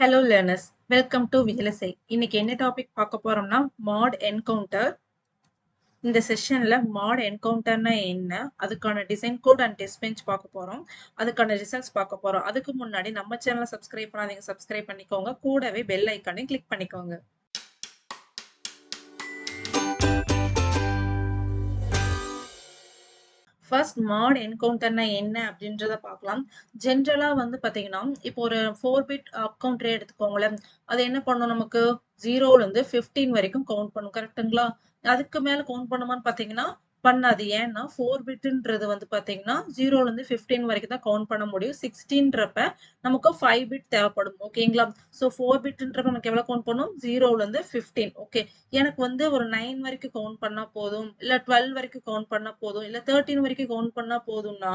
Hello learners, welcome to VLSI. இன்னைக்கு என்ன topic பார்க்க போறோம்னா mod encounter. இந்த செஷன்ல mod encounterனா என்ன, அதுக்கான design code and test bench பார்க்க போறோம். அதுக்கான ரிசல்ட்ஸ் பார்க்க போறோம். அதுக்கு முன்னாடி நம்ம சேனலை சப்ஸ்கிரைப் பண்ணாதீங்க, சப்ஸ்கிரைப் பண்ணிக்கோங்க. கூடவே பெல் ஐக்கானையும் கிளிக் பண்ணிக்கோங்க. ஃபர்ஸ்ட் mod என்கவுண்டர்னா என்ன அப்படின்றத பார்க்கலாம். ஜென்ரலா வந்து பாத்தீங்கன்னா, இப்போ ஒரு 4 பிட் கவுண்டரே எடுத்துக்கோங்களேன். அது என்ன பண்ணும், நமக்கு 0ல இருந்து 15 வரைக்கும் கவுண்ட் பண்ணும். கரெக்ட்டுங்களா? அதுக்கு மேல கவுண்ட் பண்ணுமான்னு பாத்தீங்கன்னா பண்ணாது. ஏன்னா 4 பிட்ன்றது வந்து பாத்தீங்கன்னா 0ல இருந்து 15 வரைக்கும் தான் கவுண்ட் பண்ண முடியும். 16ன்றப்ப நமக்கு 5 பிட் தேவைப்படும். ஓகேங்களா? ஸோ 4 பிட்ன்றப்ப நமக்கு எவ்வளவு கவுண்ட் பண்ணும்? 0ல இருந்து 15. ஓகே. எனக்கு வந்து ஒரு 9 வரைக்கும் கவுண்ட் பண்ணா போதும், இல்ல 12 வரைக்கும் கவுண்ட் பண்ணா போதும், இல்ல 13 வரைக்கும் கவுண்ட் பண்ணா போதும்னா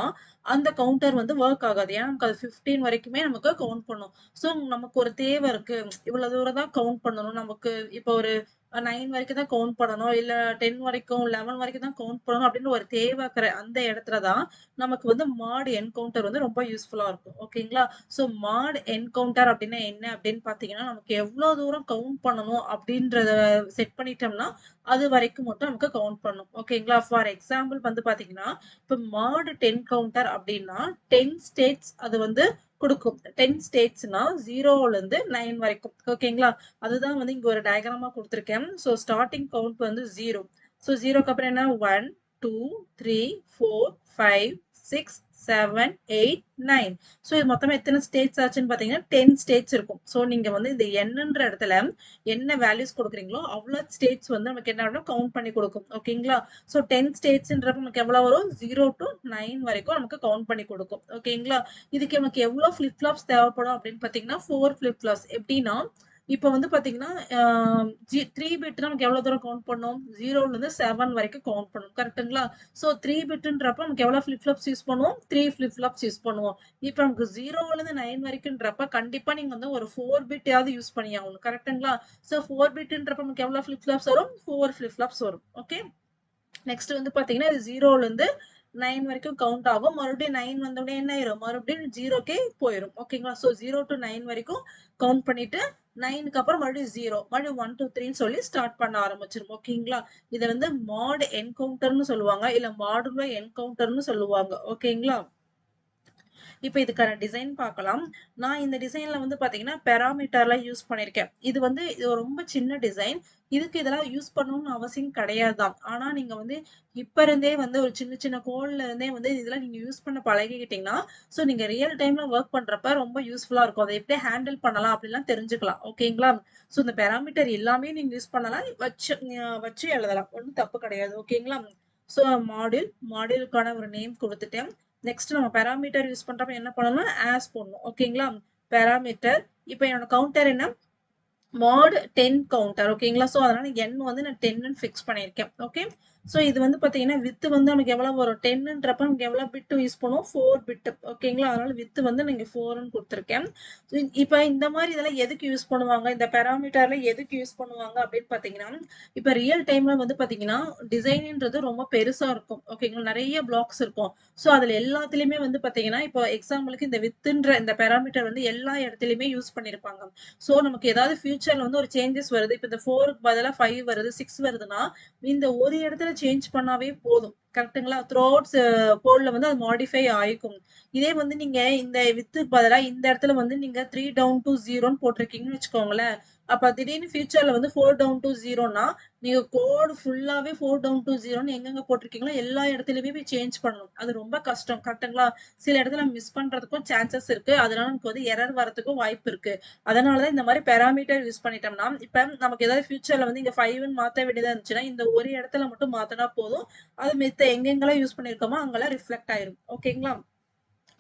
அந்த கவுண்டர் வந்து ஒர்க் ஆகாது. ஏன்னா நமக்கு அது 15 வரைக்குமே நமக்கு கவுண்ட் பண்ணும். ஸோ நமக்கு ஒரு தேவை இருக்கு, இவ்வளவு தூரம் தான் கவுண்ட் பண்ணணும். நமக்கு இப்போ ஒரு 9 வரைக்கும் தான் கவுண்ட் பண்ணணும், இல்ல 10 வரைக்கும் 11 வரைக்கும் தான் கவுண்ட் பண்ணணும் அப்படின்னு ஒரு தேவை இருக்கிற அந்த இடத்துல தான் நமக்கு வந்து mod என்கவுண்டர் வந்து ரொம்ப யூஸ்ஃபுல்லா இருக்கும். ஓகேங்களா? ஸோ mod என்கவுண்டர் அப்படின்னா என்ன அப்படின்னு பாத்தீங்கன்னா, நமக்கு எவ்வளவு தூரம் கவுண்ட் பண்ணணும் அப்படின்றத செட் பண்ணிட்டோம்னா அது வரைக்கும் மட்டும் நமக்கு கவுண்ட் பண்ணும். ஓகேங்களா? ஃபார் எக்ஸாம்பிள் வந்து பாத்தீங்கன்னா, இப்போ mod 10 கவுண்டர் அப்படின்னா 10 ஸ்டேட்ஸ் அது வந்து குடுக்கும். 10 ஸ்டேட்ஸ்னா 0ல இருந்து 9 வரைக்கும். ஓகேங்களா? அதுதான் வந்து இங்க ஒரு டயகிராமா குடுத்திருக்கேன். ஸோ ஸ்டார்டிங் கவுண்ட் வந்து 0. ஸோ 0க்கு அப்புறம் என்ன 1, 2, 3, 4, 5, 6, 7, 8, 9. ஸோ இது மொத்தமா எத்தனை ஸ்டேட்ஸ் ஆச்சுன்னு பாத்தீங்கன்னா 10 ஸ்டேட்ஸ் இருக்கும். ஸோ நீங்க வந்து இந்த எண்ணுன்ற இடத்துல என்ன வேல்யூஸ் கொடுக்குறீங்களோ அவ்வளவு ஸ்டேட்ஸ் வந்து நமக்கு என்ன கவுண்ட் பண்ணி கொடுக்கும். ஓகேங்களா? ஸோ 10 ஸ்டேட்ஸ்ன்றப்ப நமக்கு எவ்வளவு வரும்? 0 to 9 வரைக்கும் நமக்கு கவுண்ட் பண்ணி கொடுக்கும். ஓகேங்களா? இதுக்கு நமக்கு எவ்வளவு ஃபிளிப் ஃப்ளாப்ஸ் தேவைப்படும் அப்படின்னு பாத்தீங்கன்னா 4 ஃபிளிப் ஃப்ளாப்ஸ். எப்படின்னா இப்ப வந்து பாத்தீங்கன்னா 3 பிட் நமக்கு எவ்வளவு தூரம் கவுண்ட் பண்ணும்? 0ல இருந்து 7 வரைக்கும் கவுண்ட் பண்ணும். கரெக்ட்டுங்களா? சோ 3 பிட்ன்றப்ப நமக்கு எவ்வளவு ஃபிளிப் ஃப்ளாப்ஸ் யூஸ் பண்ணுவோம்? 3 ஃபிளிப் ஃப்ளாப்ஸ் யூஸ் பண்ணுவோம். இப்ப நமக்கு 0ல இருந்து 9 வரைக்கும்ன்றப்ப கண்டிப்பா நீங்க வந்து ஒரு 4 பிட்யாவது யூஸ் பண்ணி ஆகணும். கரெக்ட்டுங்களா? சோ 4 பிட்ன்றப்ப நமக்கு எவ்வளவு ஃபிளிப் ஃப்ளாப்ஸ் வரும்? 4 ஃபிளிப் ஃப்ளாப்ஸ் வரும். ஓகே. நெக்ஸ்ட் வந்து பாத்தீங்கன்னா இது 0ல இருந்து 9 வரைக்கும் கவுண்ட் ஆகும். மறுபடியும் 9 வந்தோடனே என்ன ஆயிரும்? மறுபடியும் 0க்கே போயிரும். ஓகேங்களா? சோ 0 to 9 வரைக்கும் கவுண்ட் பண்ணிட்டு 9க்கு அப்புறம் மறுபடியும் 0, மறுபடியும் 1, 2, 3ன்னு சொல்லி ஸ்டார்ட் பண்ண ஆரம்பிச்சிரும். ஓகேங்களா? இதை வந்து mod என்கவுண்டர்னு சொல்லுவாங்க, இல்ல மாடுலோ என்கவுண்டர்னு சொல்லுவாங்க. ஓகேங்களா? இப்ப இதுக்கான டிசைன் பார்க்கலாம். நான் இந்த டிசைன்ல வந்து பாத்தீங்கன்னா பெராமீட்டர்ல யூஸ் பண்ணிருக்கேன். இது வந்து இது ரொம்ப சின்ன டிசைன். இதுக்கு இதெல்லாம் யூஸ் பண்ணணும்னு அவசியம் கிடையாதுதான். ஆனா நீங்க வந்து இப்ப இருந்தே வந்து ஒரு சின்ன சின்ன கோட்ல இருந்தே வந்து இதெல்லாம் நீங்க யூஸ் பண்ண பழகிக்கிட்டீங்கன்னா, சோ நீங்க ரியல் டைம்ல ஒர்க் பண்றப்ப ரொம்ப யூஸ்ஃபுல்லா இருக்கும். அதை எப்படி ஹேண்டில் பண்ணலாம் அப்படிலாம் தெரிஞ்சுக்கலாம். ஓகேங்களா? சோ இந்த பெராமீட்டர் எல்லாமே நீங்க யூஸ் பண்ணலாம். வச்சு எழுதலாம். ஒண்ணும் தப்பு கிடையாது. ஓகேங்களா? சோ மாடியூலுக்கான ஒரு நேம் கொடுத்துட்டேன். நெக்ஸ்ட் நம்ம பாராமீட்டர் யூஸ் பண்றப்ப என்ன பண்ணணும்? ஆஸ் போடணும். ஓகேங்களா? பாராமீட்டர். இப்போ என்னோட கவுண்டர் என்ன? mod 10 counter. ஓகேங்களா? சோ அதனால n வந்து நான் 10ன்னு ஃபிக்ஸ் பண்ணியிருக்கேன். ஓகே. சோ இது வந்து பாத்தீங்கன்னா வித் வந்து நமக்கு எவ்வளவு வரும்? 10ன்றப்ப நமக்கு எவ்வளவு பிட் யூஸ் பண்ணுவோம்? 4 பிட். ஓகேங்களா? அதனால வித் வந்து நீங்க 4ன்னு கொடுத்திருக்கேன். இப்ப இந்த மாதிரி இதெல்லாம் எதுக்கு யூஸ் பண்ணுவாங்க? இந்த பாராமீட்டர்ல எதுக்கு யூஸ் பண்ணுவாங்க அப்படின்னு பாத்தீங்கன்னா, இப்ப ரியல் டைம்ல வந்து பாத்தீங்கன்னா டிசைன்ன்றது ரொம்ப பெருசா இருக்கும். ஓகேங்களா? நிறைய பிளாக்ஸ் இருக்கும். சோ அதுல எல்லாத்துலயுமே வந்து பாத்தீங்கன்னா இப்போ எக்ஸாம்பிளுக்கு இந்த வித்ன்ற இந்த பாராமீட்டர் வந்து எல்லா இடத்துலயுமே யூஸ் பண்ணிருப்பாங்க. சோ நமக்கு ஏதாவது ஃபியூச்சர்ல வந்து ஒரு சேஞ்சஸ் வருது. இப்ப இந்த 4க்கு பதிலா 5 வருது, 6 வருதுன்னா இந்த ஒரு இடத்துல சேஞ்ச் பண்ணாவே போதும். கரெக்ட்டுங்களா? த்ரூ அவுட் கோட்ல வந்து அது மாடிஃபை ஆயிக்கும். இதே வந்து நீங்க இந்த வித்துக்கு பதிலா இந்த இடத்துல வந்து நீங்க 3 டவுன் டு 0ன்னு போட்டிருக்கீங்கன்னு வச்சுக்கோங்களேன். அப்ப திடீர்னு ஃபியூச்சர்ல வந்து 4 டவுன் டு 0ன்னா நீங்க கோடு ஃபுல்லாவே 4 டவுன் டு 0ன்னு எங்கெங்க போட்டிருக்கீங்களோ எல்லா இடத்துலயுமே போய் சேஞ்ச் பண்ணணும். அது ரொம்ப கஷ்டம். கரெக்ட்டுங்களா? சில இடத்துல மிஸ் பண்றதுக்கும் சான்சஸ் இருக்கு. அதனால நமக்கு வந்து எரர் வரதுக்கும் வாய்ப்பு இருக்கு. அதனாலதான் இந்த மாதிரி பாராமீட்டர் யூஸ் பண்ணிட்டோம்னா இப்ப நமக்கு ஏதாவது ஃபியூச்சர்ல வந்து இங்க 5ன்னு மாத்த வேண்டியதா இருந்துச்சுன்னா இந்த ஒரு இடத்துல மட்டும் மாத்தினா போதும். அது மித்த எங்கெங்கெல்லாம் யூஸ் பண்ணிருக்கோமோ அங்கெல்லாம் ரிஃப்ளெக்ட் ஆயிரும். ஓகேங்களா?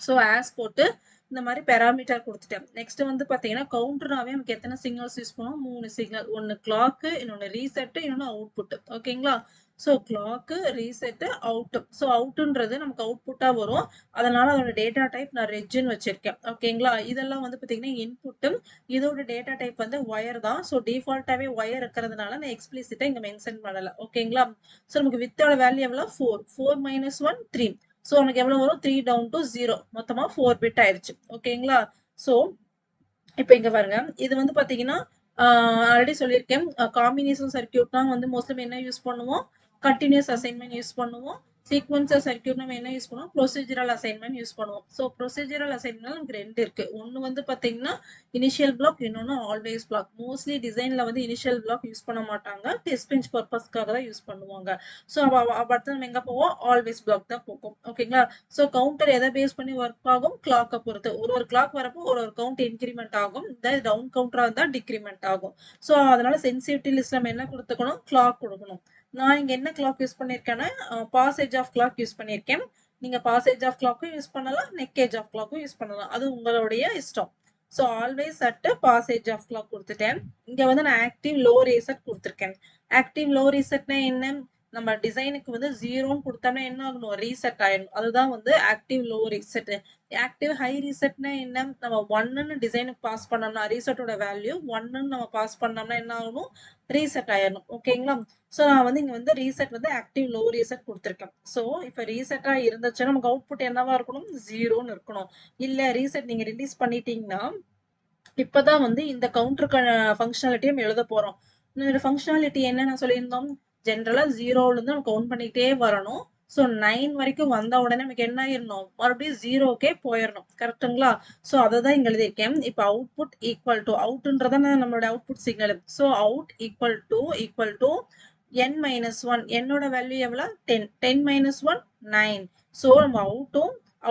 சோ ஆஸ் போட்டு இந்த மாதிரி பாராமீட்டர் கொடுத்துட்டேன். நெக்ஸ்ட் வந்து பாத்தீங்கன்னா கவுண்டர்னாவே நமக்கு எத்தனை சிக்னல்ஸ் யூஸ் பண்ணுவோம்? 3 சிக்னல். ஒன்னு கிளாக், இன்னொன்னு ரீசெட், இன்னொன்னு அவுட்புட். ஓகேங்களா? So clock, reset, out. So அவுட்ன்றது நமக்கு அவுட்புட்டா வரும். அதனால அதோட டேட்டா டைப் நான் ரெஜ்ன்னு வச்சிருக்கேன். ஓகேங்களா? இதெல்லாம் வந்து பாத்தீங்கன்னா இன்புட். இதோட டேட்டா டைப் வந்து ஒயர் தான். சோ டிஃபால்ட்டாவே ஒயர் இருக்கிறதுனால நான் எக்ஸ்பிளிசிட்டா இங்க மென்ஷன் பண்ணல. ஓகேங்களா? சோ நமக்கு வித்தோட வேல்யூ எவ்வளவு? 4. 4 minus 1 3. சோ நமக்கு எவ்வளவு வரும்? 3 down to 0. மொத்தமா 4 பிட் ஆயிருச்சு. ஓகேங்களா? சோ இப்ப இங்க பாருங்க. இது வந்து பாத்தீங்கன்னா, ஆல்ரெடி சொல்லியிருக்கேன். காம்பினேஷன் சர்க்யூட்னா வந்து மோஸ்ட்லி என்ன யூஸ் பண்ணுவோம்? கன்டினியூஸ் அசைன்மென்ட் யூஸ் பண்ணுவோம். சீக்வென்சர் சர்க்யூட் நம்ம என்ன யூஸ் பண்ணுவோம்? ப்ரொசீஜரல் அசைன்மென்ட் யூஸ் பண்ணுவோம். ஸோ ப்ரொசீஜரல் அசைன்மென்ட்ல நமக்கு 2 இருக்கு. ஒண்ணு வந்து பாத்தீங்கன்னா, இனிஷியல் பிளாக், இன்னொன்னு ஆல்வேஸ் பிளாக். மோஸ்ட்லி டிசைன்ல வந்து இனிஷியல் பிளாக் யூஸ் பண்ண மாட்டாங்க. டெஸ்ட் பெஞ்ச் பர்பஸ்க்காக தான் யூஸ் பண்ணுவாங்க. ஸோ அடுத்து நம்ம எங்க போவோம்? ஆல்வேஸ் பிளாக் தான் போகும். ஓகேங்களா? ஸோ கவுண்டர் எதை பேஸ் பண்ணி ஒர்க் ஆகும்? கிளாக்கை பொறுத்து. ஒரு கிளாக் வரப்போ ஒரு கவுண்ட் இன்கிரிமெண்ட் ஆகும். இந்த டவுன் கவுண்டரா இருந்தா டிக்ரிமெண்ட் ஆகும். ஸோ அதனால சென்சிட்டிவிட்டி லிஸ்ட் நம்ம என்ன கொடுத்துக்கணும்? கிளாக் கொடுக்கணும். நான் இங்க என்ன கிளாக் யூஸ் பண்ணிருக்கேன்னா பாசேஜ் ஆஃப் கிளாக் யூஸ் பண்ணிருக்கேன். நீங்க பாசேஜ் ஆஃப் கிளாக்கும் யூஸ் பண்ணலாம், நெக்கேஜ் ஆஃப் கிளாக்கும் யூஸ் பண்ணலாம். அது உங்களுடைய இஷ்டம். So always at posedge of clock கொடுத்துட்டேன். இங்க வந்து நான் ஆக்டிவ் லோ ரீசெட் கொடுத்துருக்கேன். ஆக்டிவ் லோ ரீசெட்னா என்ன? நம்ம டிசைனுக்கு வந்து 0ன்னு கொடுத்தோம்னா என்ன ஆகணும்? ரீசெட் ஆயிடும். அதுதான் வந்து active low reset. Active high ரீசெட்னா என்ன? நம்ம 1ன்னு டிசைனுக்கு பாஸ் பண்ணோம்னா ரீசெட்டோட வேல்யூ 1ன்னு நம்ம பாஸ் பண்ணோம்னா என்ன ஆகணும்? ரீசெட் ஆயிடணும். ஓகேங்களா? ஸோ நான் வந்து இங்க வந்து ரீசெட் வந்து ஆக்டிவ் லோ ரீசெட் கொடுத்துருக்கேன். ஸோ இப்போ ரீசெட்டா இருந்துச்சுன்னா நமக்கு அவுட்புட் என்னவா இருக்கணும்? 0ன்னு இருக்கணும். இல்ல ரீசெட் நீங்க ரிலீஸ் பண்ணிட்டீங்கன்னா இப்பதான் வந்து இந்த கவுண்டருக்கான ஃபங்க்ஷனாலிட்டி நம்ம எழுத போறோம். இந்த ஃபங்க்ஷனாலிட்டி என்ன நான் சொல்லியிருந்தோம்? ஜென்ரலா 0ல இருந்து நம்ம கவுண்ட் பண்ணிட்டே வரணும். ஸோ 9 வரைக்கும் வந்த உடனே நமக்கு என்ன ஆயிரணும்? மறுபடியும் 0க்கே போயிடணும். கரெக்ட்டுங்களா? ஸோ அதை தான் இங்க எழுதியிருக்கேன். இப்போ அவுட்புட் ஈக்குவல் டு அவுட்ன்றதான நம்மளோட output signal. So out equal to n minus one. என்னோட வேல்யூ எவ்வளோ? 10. 10 மைனஸ் ஒன் 9. ஸோ நம்ம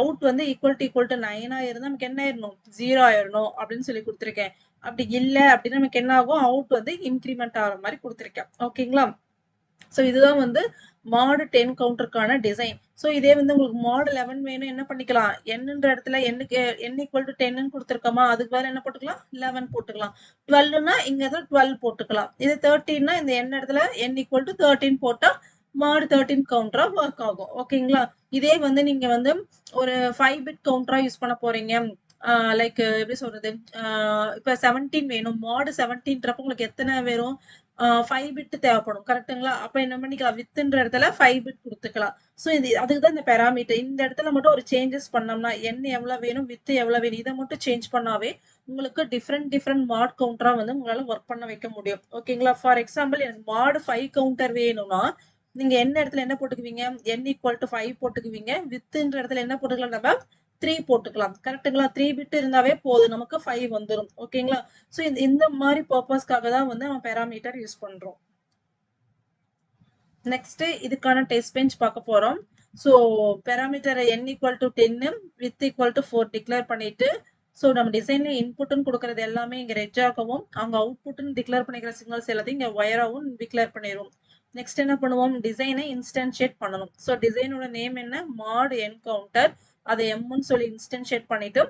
அவுட் வந்து ஈக்குவல் டு 9 இருந்தா நமக்கு என்ன ஆயிரணும்? 0 ஆயிரணும் அப்படின்னு சொல்லி கொடுத்துருக்கேன். அப்படி இல்ல அப்படின்னா நமக்கு என்ன ஆகும்? அவுட் வந்து இன்கிரிமெண்ட் ஆகிற மாதிரி கொடுத்துருக்கேன். ஓகேங்களா? ஸோ இதுதான் வந்து மாடு 10 கவுண்டருக்கான டிசைன். ஸோ இதே வந்து உங்களுக்கு மாடு 11 வேணும், என்ன பண்ணிக்கலாம்? என்னன்ற இடத்துல என்னுக்கு n ஈக்குவல் டு 10ன்னு கொடுத்துருக்கோமா, அதுக்கு வேற என்ன போட்டுக்கலாம்? 11 போட்டுக்கலாம். 12னா இங்க தான் 12 போட்டுக்கலாம். இது 13னா இந்த n இடத்துல n ஈக்குவல் டு 13 போட்டா மாடு 13 கவுண்டரா ஒர்க் ஆகும். ஓகேங்களா? இதே வந்து நீங்க வந்து ஒரு 5 பிட் கவுண்டரா யூஸ் பண்ண போறீங்க. லைக் எப்படி சொல்றது? இப்ப 17 வேணும். மாடு 17ன்றப்ப உங்களுக்கு எத்தனை வேணும்? 5 பிட் தேவைப்படும். கரெக்ட்டுங்களா? அப்ப என்ன பண்ணிக்கலாம்? வித்ன்ற இடத்துல 5 பிட் குடுத்துக்கலாம். ஸோ இது அதுக்கு தான் இந்த பாராமீட்டர். இந்த இடத்துல மட்டும் ஒரு சேஞ்சஸ் பண்ணோம்னா, n எவ்வளவு வேணும்? வித் எவ்வளவு வேணும்? இத மட்டும் சேஞ்ச் பண்ணாவே உங்களுக்கு டிஃபரெண்ட் மாட் கவுண்டரா வந்து உங்களால ஒர்க் பண்ண வைக்க முடியும். ஓகேங்களா? ஃபார் எக்ஸாம்பிள் எனக்கு மாடு 5 கவுண்டர் வேணும்னா, நீங்க n இடத்துல என்ன போட்டுக்குவீங்க? n equal to 5 போட்டுக்குவீங்க. வித்ன்ற இடத்துல என்ன போட்டுக்கலாம் நம்ம? 3 போட்டுக்கலாம். கரெக்ட்டுங்களா? 3 பிட் இருந்தாவே போதும். நமக்கு 5 வந்துரும். ஓகேங்களா? ஸோ இந்த மாதிரி பர்பஸ்க்காக தான் வந்து நம்ம பாராமீட்டர் யூஸ் பண்றோம். நெக்ஸ்ட் இதுக்கான டெஸ்ட் பெஞ்ச் பார்க்க போறோம். ஸோ பாராமீட்டரை n equal to 10 with equal to 4 declare பண்ணிட்டு, ஸோ நம்ம டிசைன்ல இன்புட்னு கொடுக்கறது எல்லாமே இங்க ரெட்ஜாகவும், அவங்க அவுட்புட்னு டிக்ளேர் பண்ணிக்கிற சிக்னல்ஸ் எல்லாத்தையும் இங்க ஒயராகவும் டிக்ளேர் பண்ணிடுவோம். நெக்ஸ்ட் என்ன பண்ணுவோம்? டிசைனை இன்ஸ்டன்ஷியேட் பண்ணணும். ஸோ டிசைனோட நேம் என்ன? மாட் என்கவுண்டர். அதை எம்னு சொல்லி இன்ஸ்டன்ஷியேட் பண்ணிட்டு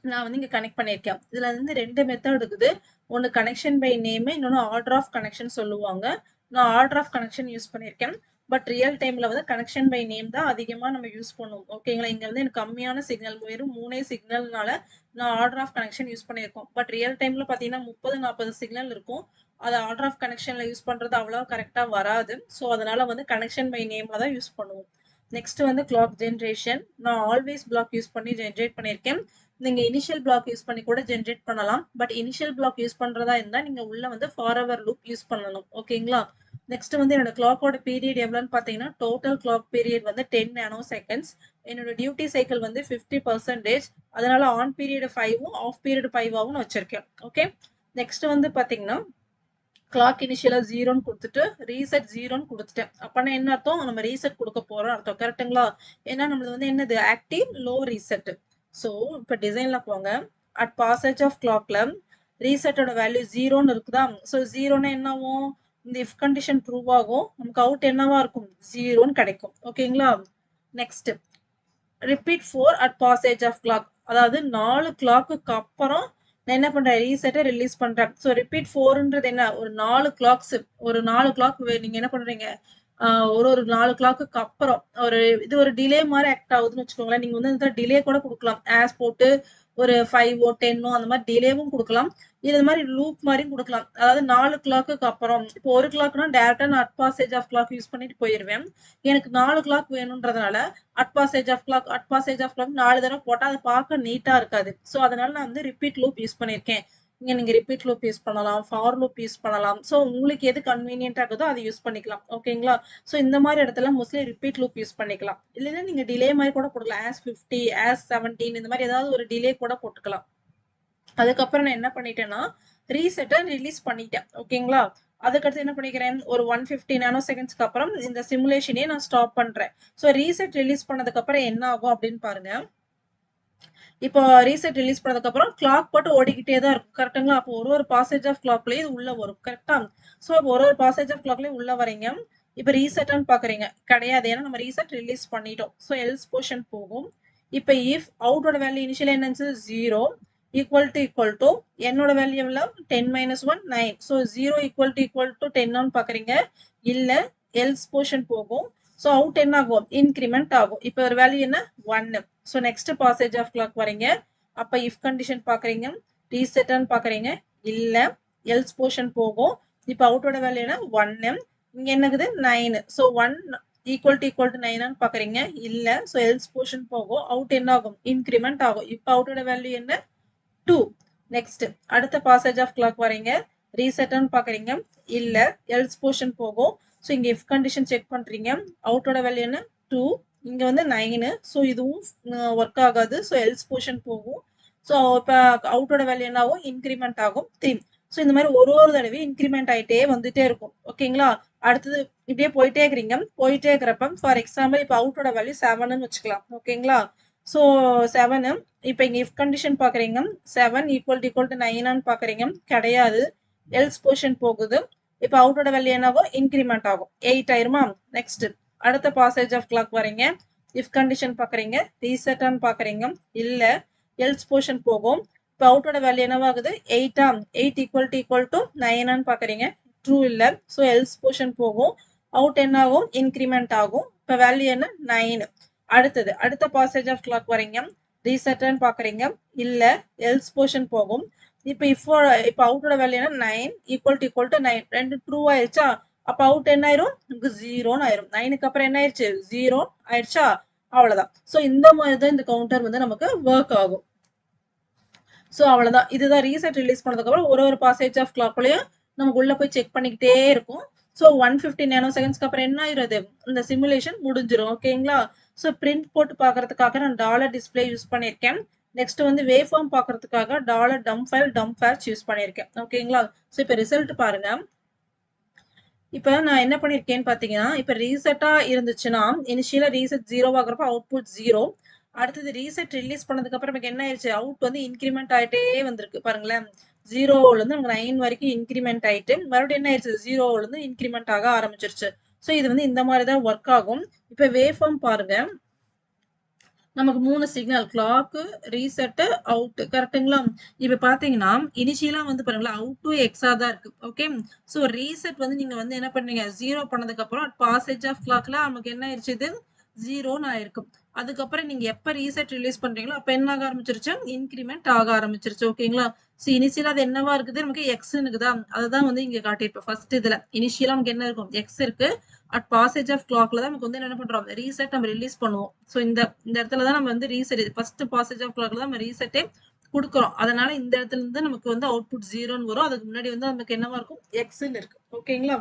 நான் வந்து இங்க கனெக்ட் பண்ணியிருக்கேன். இதுல வந்து 2 மெத்தட் இருக்குது. ஒன்னு கனெக்ஷன் பை நேம், இன்னொன்னு ஆர்டர் ஆஃப் கனெக்ஷன் சொல்லுவாங்க. நான் ஆர்டர் ஆஃப் கனெக்ஷன் யூஸ் பண்ணியிருக்கேன். பட் ரியல் டைம்ல வந்து கனெக்ஷன் பை நேம் தான் அதிகமா நம்ம யூஸ் பண்ணுவோம். ஓகேங்களா? இங்க வந்து எனக்கு கம்மியான சிக்னல், வெறும் 3 சிக்னல்னால நான் ஆர்டர் ஆஃப் கனெக்ஷன் யூஸ் பண்ணியிருக்கோம். பட் ரியல் டைம்ல பாத்தீங்கன்னா 30-40 சிக்னல் இருக்கும். அது ஆர்டர் ஆஃப் கனெக்ஷன்ல யூஸ் பண்றது அவ்வளவு கரெக்டா வராது. ஸோ அதனால வந்து கனெக்ஷன் பை நேம்ல தான் யூஸ் பண்ணுவோம். நெக்ஸ்ட் வந்து கிளாக் ஜென்ரேஷன். நான் ஆல்வேஸ் பிளாக் யூஸ் பண்ணி ஜென்ரேட் பண்ணியிருக்கேன். நீங்க இனிஷியல் பிளாக் யூஸ் பண்ணி கூட ஜென்ரேட் பண்ணலாம். பட் இனிஷியல் பிளாக் யூஸ் பண்றதா இருந்தா நீங்க உள்ள வந்து ஃபார்எவர் லூப் யூஸ் பண்ணணும். ஓகேங்களா? நெக்ஸ்ட் வந்து என்னோட கிளாக்கோட பீரியட் எவ்வளவுன்னு பாத்தீங்கன்னா, டோட்டல் கிளாக் பீரியட் வந்து 10 நானோ செகண்ட்ஸ். என்னோட டியூட்டி சைக்கிள் வந்து 50%. அதனால ஆன் பீரியட் 5வும் ஆஃப் பீரியட் 5ஆவும் வச்சிருக்கேன். ஓகே. நெக்ஸ்ட் வந்து பாத்தீங்கன்னா, கிளாக் இனிஷியலா 0ன்னு கொடுத்துட்டு ரீசெட் 0ன்னு கொடுத்துட்டேன். அப்பனா என்ன அர்த்தம்? நம்ம ரீசெட் கொடுக்க போறோம் அர்த்தம். கரெக்ட்டுங்களா? ஏன்னா நம்மளது வந்து என்னது? Active low reset. ஸோ இப்போ டிசைன்ல போங்க. அட் பாசேஜ் ஆஃப் கிளாக்ல ரீசெட்டோட வேல்யூ 0ன்னு இருக்குதா? ஸோ 0ன்னா என்ன ஆகும்? இந்த இஃப் கண்டிஷன் ட்ரூ ஆகும். நமக்கு அவுட் என்னவா இருக்கும்? 0ன்னு கிடைக்கும். ஓகேங்களா? Next repeat 4 at posedge of clock. அதாவது 4 கிளாக்குக்கு அப்புறம் நான் என்ன பண்றேன்? ரீசெட்டை ரிலீஸ் பண்றேன். ஸோ ரிப்பீட் 4ன்றது என்ன? ஒரு 4 கிளாக்ஸ், ஒரு 4 கிளாக் நீங்க என்ன பண்றீங்க? ஒரு 4 கிளாக்குக்கு அப்புறம் இது ஒரு டிலே மாதிரி ஆக்ட் ஆகுதுன்னு வச்சுக்கோங்களேன். நீங்க வந்து டிலே கூட கொடுக்கலாம். ஆஸ் போட்டு ஒரு 5ஓ 10ஓ அந்த மாதிரி டிலேவும் கொடுக்கலாம். இது மாதிரி லூப் மாதிரியும் கொடுக்கலாம். அதாவது 4 கிளாக்கு அப்புறம் இப்போ 1 கிளாக்னா டேரக்டா நான் at posedge of clock use பண்ணிட்டு போயிருவேன். எனக்கு 4 கிளாக் வேணும்ன்றதுனால அட் பாசேஜ் ஆஃப் கிளாக் 4 தடவை போட்டா அது பார்க்க நீட்டா இருக்காது. ஸோ அதனால நான் வந்து ரிப்பீட் லூப் யூஸ் பண்ணியிருக்கேன். இங்க நீங்க ரிப்பீட் லூப் யூஸ் பண்ணலாம், ஃபார் லூப் யூஸ் பண்ணலாம். ஸோ உங்களுக்கு எது கன்வீனியன்ட்டா இருக்குதோ அதை யூஸ் பண்ணிக்கலாம். ஓகேங்களா? ஸோ இந்த மாதிரி இடத்துல மோஸ்ட்லி ரிப்பீட் லூப் யூஸ் பண்ணிக்கலாம். இல்லைன்னா நீங்க டிலே மாதிரி கூட போடலாம். as 50 as 17 இந்த மாதிரி ஏதாவது ஒரு டிலே கூட போட்டுக்கலாம். அதுக்கப்புறம் நான் என்ன பண்ணிட்டேன்னா ரீசெட்டை ரிலீஸ் பண்ணிட்டேன். ஓகேங்களா? அதுக்கடுத்து என்ன பண்ணிக்கிறேன், ஒரு 150 நானோ செகண்ட்ஸ்க்கு அப்புறம் இந்த சிமுலேஷனே நான் ஸ்டாப் பண்றேன். ஸோ ரீசெட் ரிலீஸ் பண்ணதுக்கு அப்புறம் என்ன ஆகும் அப்படின்னு பாருங்க. இப்போ ரீசெட் ரிலீஸ் பண்ணதுக்கு அப்புறம் கிளாக் போட்டு ஓடிக்கிட்டே தான் இருக்கும். கரெக்ட்டுங்களா? அப்போ ஒரு பாசேஜ் ஆஃப் கிளாக்லயே இது உள்ள வரும். கரெக்டா? ஸோ ஒரு பாசேஜ் ஆஃப் கிளாக்லயே உள்ள வரீங்க. இப்போ ரீசெட்னு பாக்குறீங்க, கிடையாது. ஏன்னா நம்ம ரீசெட் ரிலீஸ் பண்ணிட்டோம். ஸோ எல்ஸ் போர்ஷன் போகும். இப்போ இஃப் அவுட்டோட வேல்யூ இனிஷியலா என்னன்னு 0 ஈக்குவல் டு என்னோட வேல்யூ எவ்வளோ 10 - 1 9. ஸோ 0 ஈக்குவல் டு 10 பாக்குறீங்க, இல்ல எல்ஸ் போர்ஷன் போகும். ஸோ அவுட் என்ன ஆகும், இன்கிரிமெண்ட் ஆகும். இப்போ ஒரு வேல்யூ என்ன 1. So next posedge of clock வரீங்க. அப்ப இஃப் கண்டிஷன் பாக்குறீங்க, ரீசெட்னு பாக்குறீங்க, இல்ல எல்ஸ் போர்ஷன் போகும். இப்போ அவுட்டோட வேல்யூ என்ன 1. இங்க என்னக்குது 9. ஸோ 1 ஈக்குவல் டு 9 பாக்குறீங்க, இல்ல. ஸோ எல்ஸ் போர்ஷன் போகும். அவுட் என்ன ஆகும், இன்கிரிமெண்ட் ஆகும். இப்போ அவுட்டோட வேல்யூ என்ன 2. நெக்ஸ்ட் அடுத்த பாசேஜ் ஆஃப் கிளாக் வரீங்க, ரீசெட்னு பாக்குறீங்க, இல்ல எல்ஸ் போர்ஷன் போகும். ஸோ இங்க இஃப் கண்டிஷன் செக் பண்றீங்க, அவுட்டோட வேல்யூ என்ன 2, இங்க வந்து 9. ஸோ இதுவும் ஒர்க் ஆகாது. ஸோ எல்ஸ் போர்ஷன் போகும். ஸோ இப்போ அவுட்டோட வேல்யூ என்ன ஆகும், இன்கிரிமெண்ட் ஆகும் 3. ஸோ இந்த மாதிரி ஒரு தடவை இன்கிரிமெண்ட் ஆயிட்டே வந்துட்டே இருக்கும். ஓகேங்களா? அடுத்தது இப்படியே போயிட்டே இருக்கிறீங்க. போயிட்டே இருக்கிறப்ப ஃபார் எக்ஸாம்பிள் இப்போ அவுட்டோட வேல்யூ 7ன்னு வச்சுக்கலாம். ஓகேங்களா? ஸோ 7. இப்போ இங்க இஃப் கண்டிஷன் பாக்குறீங்க, 7 ஈக்குவல் டு 9 பாக்குறீங்க, கிடையாது. எல்ஸ் போர்ஷன் போகுது. இப்போ அவுட்டோட வேல்யூ என்ன ஆகும், இன்கிரிமெண்ட் ஆகும் 8 ஆயிருமா? நெக்ஸ்ட் அடுத்த பாசேஜ் ஆஃப் கிளாக் வரீங்க, இஃப் கண்டிஷன் பாக்குறீங்க, ரீசெட்னு பாக்குறீங்க, இல்ல எல்ஸ் போர்ஷன் போகும். இப்போ அவுட்டோட வேல்யூ என்னவாகுது 8. 8 ஈக்குவல் டு 9 பாக்குறீங்க, ட்ரூ இல்ல. ஸோ எல்ஸ் போர்ஷன் போகும். அவுட் என்ன ஆகும், இன்கிரிமெண்ட் ஆகும். இப்போ வேல்யூ என்ன 9. அடுத்தது அடுத்த பாசேஜ் ஆஃப் கிளாக் வரீங்க, ரீசெட்னு பாக்குறீங்க, இல்ல எல்ஸ் போர்ஷன் போகும். இப்போ அவுட்டோட வேல்யூ என்ன 9 ஈக்குவல் டு 9. ரெண்டு ட்ரூ ஆயிடுச்சா? அப்ப அவுட் என்ன ஆயிரும், 0ன்னு ஆயிரும். 9க்கு அப்புறம் என்ன ஆயிடுச்சு, 0 ஆயிடுச்சா? அவ்வளவுதான். சோ இந்த மாதிரி தான் இந்த கவுண்டர் வந்து நமக்கு ஒர்க் ஆகும். சோ அவ்வளவுதான். இதுதான் ரீசெட் ரிலீஸ் பண்ணதுக்கு அப்புறம் ஒரு பாசேஜ் ஆஃப் கிளாக்லயும் நமக்கு உள்ள போய் செக் பண்ணிக்கிட்டே இருக்கும். சோ 150 நேனோ செகண்ட்ஸ்க்கு அப்புறம் என்ன ஆயிருது, இந்த சிமுலேஷன் முடிஞ்சிரும். ஓகேங்களா? சோ பிரிண்ட் போட்டு பாக்குறதுக்காக நான் டாலர் டிஸ்பிளே யூஸ் பண்ணிருக்கேன். நெக்ஸ்ட் வந்து வேவ் ஃபார்ம் பாக்குறதுக்காக டாலர் டம்ப் ஃபைல் யூஸ் பண்ணிருக்கேன். ஓகேங்களா? சோ இப்ப ரிசல்ட் பாருங்க. இப்ப நான் என்ன பண்ணிருக்கேன்னு பாத்தீங்கன்னா, இப்ப ரீசெட்டா இருந்துச்சுன்னா இனிஷியலா ரீசெட் 0 ஆகுறப்ப அவுட்புட் 0. அடுத்தது ரீசெட் ரிலீஸ் பண்ணதுக்கு அப்புறம் நமக்கு என்ன ஆயிடுச்சு, அவுட் வந்து இன்கிரிமெண்ட் ஆயிட்டே வந்திருக்கு பாருங்களேன். 0ல இருந்து நமக்கு 9 வரைக்கும் இன்கிரிமெண்ட் ஆயிட்டு மறுபடியும் என்ன ஆயிடுச்சு, 0ல இருந்து இன்கிரிமெண்ட் ஆக ஆரம்பிச்சிருச்சு. சோ இது வந்து இந்த மாதிரி தான் ஒர்க் ஆகும். இப்ப வேவ் ஃபார்ம் பாருங்க. நமக்கு 3 சிக்னல், கிளாக், ரீசெட், அவுட். கரெக்ட்டுங்களா? இப்ப பாத்தீங்கன்னா இனிஷியலா வந்து பாருங்களேன் அவுட் டு எக்ஸா தான் இருக்கு. ஓகே. சோ ரீசெட் வந்து நீங்க வந்து என்ன பண்ணீங்க, 0 பண்ணதுக்கு அப்புறம் பாசேஜ் ஆஃப் கிளாக்ல நமக்கு என்ன ஆயிருச்சு, இது 0ன்னு ஆயிருக்கும். அதுக்கப்புறம் நீங்க எப்ப ரீசெட் ரிலீஸ் பண்றீங்களோ அப்ப என்ன ஆக ஆரம்பிச்சிருச்சு, இன்கிரிமெண்ட் ஆக ஆரம்பிச்சிருச்சு. ஓகேங்களா? சோ இனிஷியலா அது என்னவா இருக்குது, நமக்கு எக்ஸ்ன்னு இருக்குதா? அதுதான் வந்து இங்க காட்டியிருப்பேன் ஃபர்ஸ்ட் இதுல. இனிஷியலா நமக்கு என்ன இருக்கும், எக்ஸ் இருக்கு. அட் பாசேஜ் ஆஃப் கிளாக்ல தான் நமக்கு வந்து என்ன பண்றோம், ரீசெட் நம்ம ரிலீஸ் பண்ணுவோம். சோ இந்த இடத்துல தான் நம்ம வந்து ரீசெட் ஃபர்ஸ்ட் பாசேஜ் ஆஃப் கிளாக்ல தான் நம்ம ரீசெட்டே கொடுக்குறோம். அதனால இந்த இடத்துல இருந்து நமக்கு வந்து அவுட்புட் 0ன்னு வரும். அதுக்கு முன்னாடி வந்து நமக்கு என்னவா இருக்கும், எக்ஸ்ன்னு இருக்கு. ஓகேங்களா?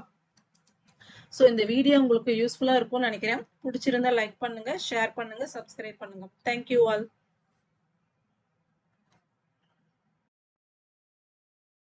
சோ இந்த வீடியோ உங்களுக்கு யூஸ்ஃபுல்லா இருக்கும்னு நினைக்கிறேன். பிடிச்சிருந்தா லைக் பண்ணுங்க, ஷேர் பண்ணுங்க, சப்ஸ்கிரைப் பண்ணுங்க. Thank you all.